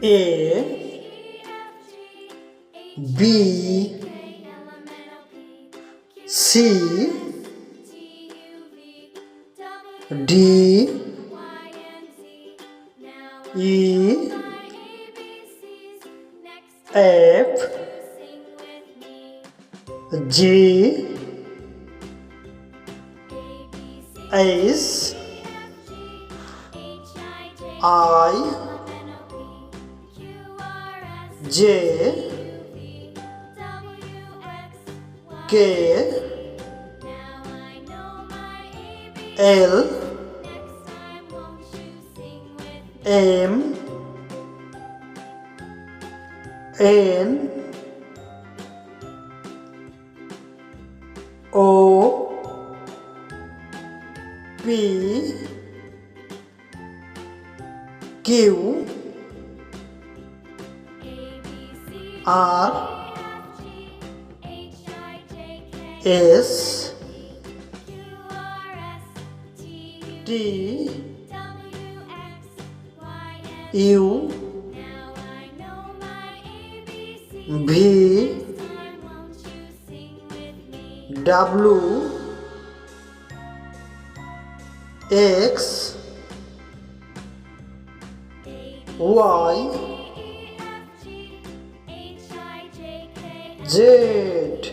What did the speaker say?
A B C D E F G H I J K L M N O P Q R S T U V W X Y Z.